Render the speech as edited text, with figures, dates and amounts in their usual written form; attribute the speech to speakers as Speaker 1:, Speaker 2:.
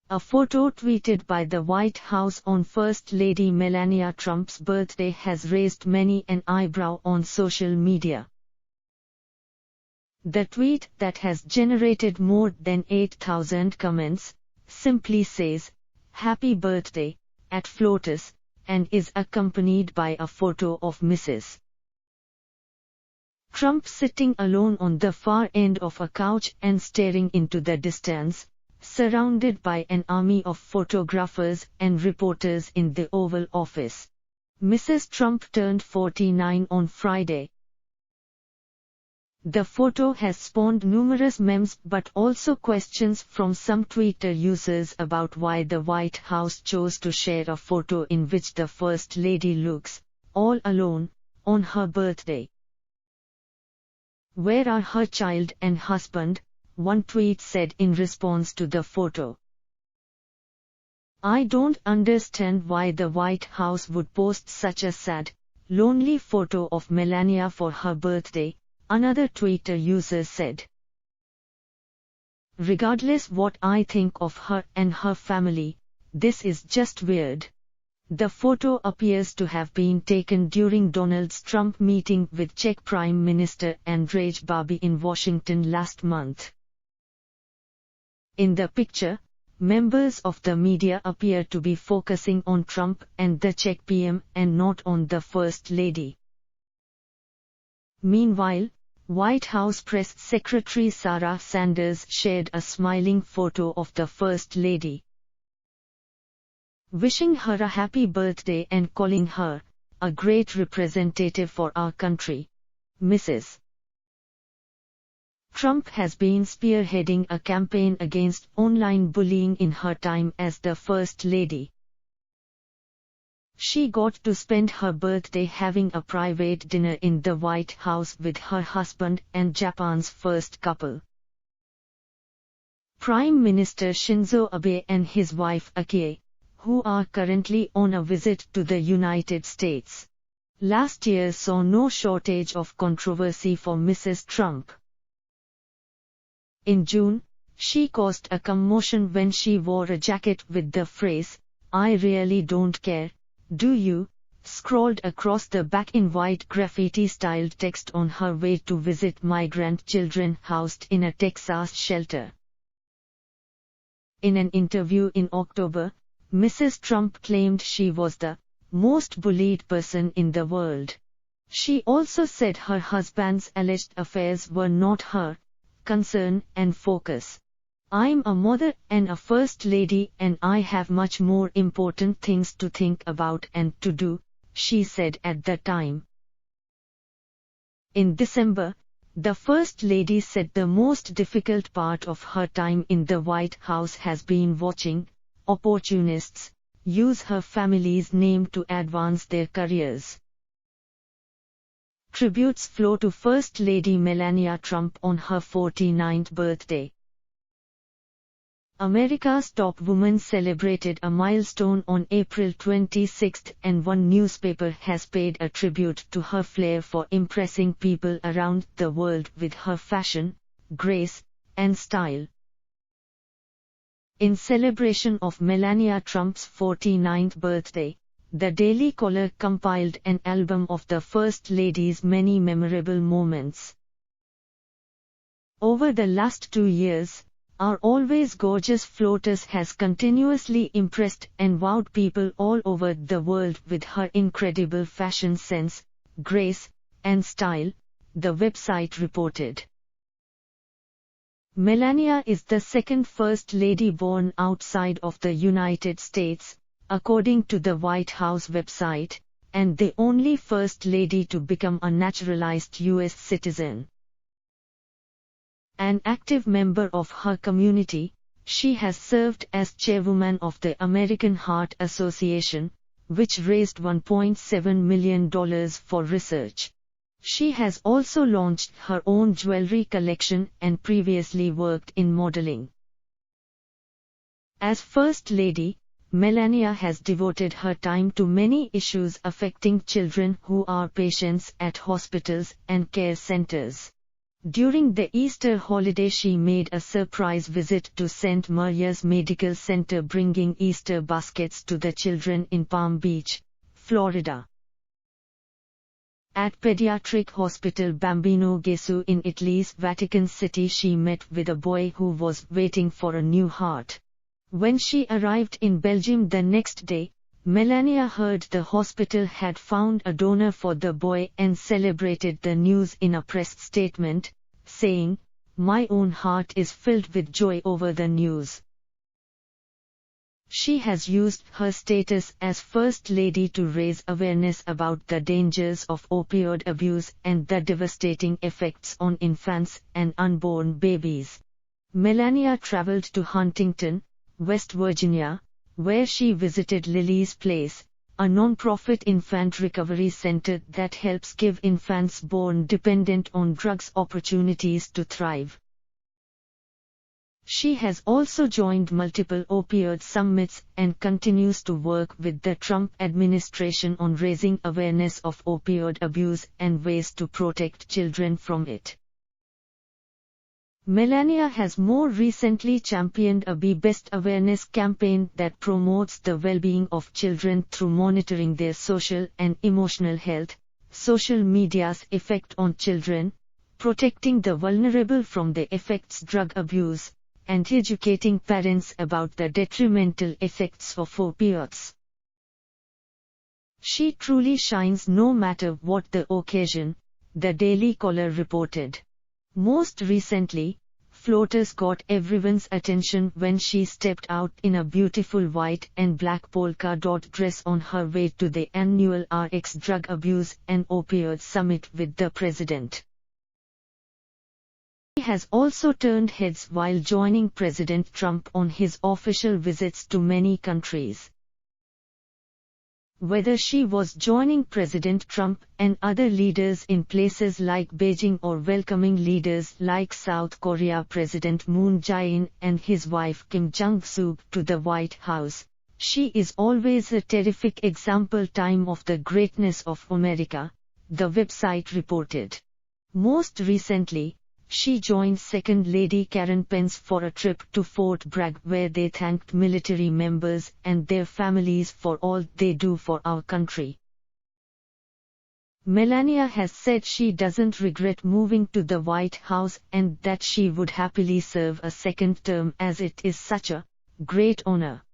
Speaker 1: A photo tweeted by the White House on First Lady Melania Trump's birthday has raised many an eyebrow on social media. The tweet, that has generated more than 8,000 comments, simply says, "Happy birthday," at FLOTUS, and is accompanied by a photo of Mrs. Trump sitting alone on the far end of a couch and staring into the distance, surrounded by an army of photographers and reporters in the Oval Office. Mrs. Trump turned 49 on Friday. The photo has spawned numerous memes but also questions from some Twitter users about why the White House chose to share a photo in which the First Lady looks, all alone, on her birthday. "Where are her child and husband?" one tweet said in response to the photo. "I don't understand why the White House would post such a sad, lonely photo of Melania for her birthday," another Twitter user said. "Regardless what I think of her and her family, this is just weird." The photo appears to have been taken during Donald Trump's meeting with Czech Prime Minister Andrej Babi in Washington last month. In the picture, members of the media appear to be focusing on Trump and the Czech PM and not on the First Lady. Meanwhile, White House Press Secretary Sarah Sanders shared a smiling photo of the First Lady, wishing her a happy birthday and calling her a great representative for our country. Mrs. Trump has been spearheading a campaign against online bullying in her time as the First Lady. She got to spend her birthday having a private dinner in the White House with her husband and Japan's first couple, Prime Minister Shinzo Abe, and his wife Akie, who are currently on a visit to the United States. Last year saw no shortage of controversy for Mrs. Trump. In June, she caused a commotion when she wore a jacket with the phrase, "I really don't care, do you?" scrawled across the back in white graffiti-styled text on her way to visit migrant children housed in a Texas shelter. In an interview in October, Mrs. Trump claimed she was the most bullied person in the world. She also said her husband's alleged affairs were not her concern and focus. "I'm a mother and a First Lady and I have much more important things to think about and to do," she said at the time. In December, the First Lady said the most difficult part of her time in the White House has been watching opportunists use her family's name to advance their careers. Tributes flow to First Lady Melania Trump on her 49th birthday. America's top woman celebrated a milestone on April 26 and one newspaper has paid a tribute to her flair for impressing people around the world with her fashion, grace, and style. In celebration of Melania Trump's 49th birthday, the Daily Caller compiled an album of the First Lady's many memorable moments. Over the last 2 years, our always gorgeous FLOTUS has continuously impressed and wowed people all over the world with her incredible fashion sense, grace, and style, the website reported. Melania is the second First Lady born outside of the United States, according to the White House website, and the only First Lady to become a naturalized U.S. citizen. An active member of her community, she has served as chairwoman of the American Heart Association, which raised $1.7 million for research. She has also launched her own jewelry collection and previously worked in modeling. As First Lady, Melania has devoted her time to many issues affecting children who are patients at hospitals and care centers. During the Easter holiday she made a surprise visit to St. Maria's Medical Center, bringing Easter baskets to the children in Palm Beach, Florida. At pediatric hospital Bambino Gesù in Italy's Vatican City she met with a boy who was waiting for a new heart. When she arrived in Belgium the next day, Melania heard the hospital had found a donor for the boy and celebrated the news in a press statement, saying, "My own heart is filled with joy over the news." She has used her status as First Lady to raise awareness about the dangers of opioid abuse and the devastating effects on infants and unborn babies. Melania traveled to Huntington, West Virginia, where she visited Lily's Place, a non-profit infant recovery center that helps give infants born dependent on drugs opportunities to thrive. She has also joined multiple opioid summits and continues to work with the Trump administration on raising awareness of opioid abuse and ways to protect children from it. Melania has more recently championed a Be Best awareness campaign that promotes the well-being of children through monitoring their social and emotional health, social media's effect on children, protecting the vulnerable from the effects drug abuse, and educating parents about the detrimental effects of opioids. She truly shines no matter what the occasion, the Daily Caller reported. Most recently, Floaters got everyone's attention when she stepped out in a beautiful white and black polka dot dress on her way to the annual RX Drug Abuse and Opioid Summit with the president. She has also turned heads while joining President Trump on his official visits to many countries. Whether she was joining President Trump and other leaders in places like Beijing or welcoming leaders like South Korea President Moon Jae-in and his wife Kim Jong-suk to the White House, she is always a terrific example of the greatness of America, the website reported. Most recently, she joined Second Lady Karen Pence for a trip to Fort Bragg where they thanked military members and their families for all they do for our country. Melania has said she doesn't regret moving to the White House and that she would happily serve a second term as it is such a great honor.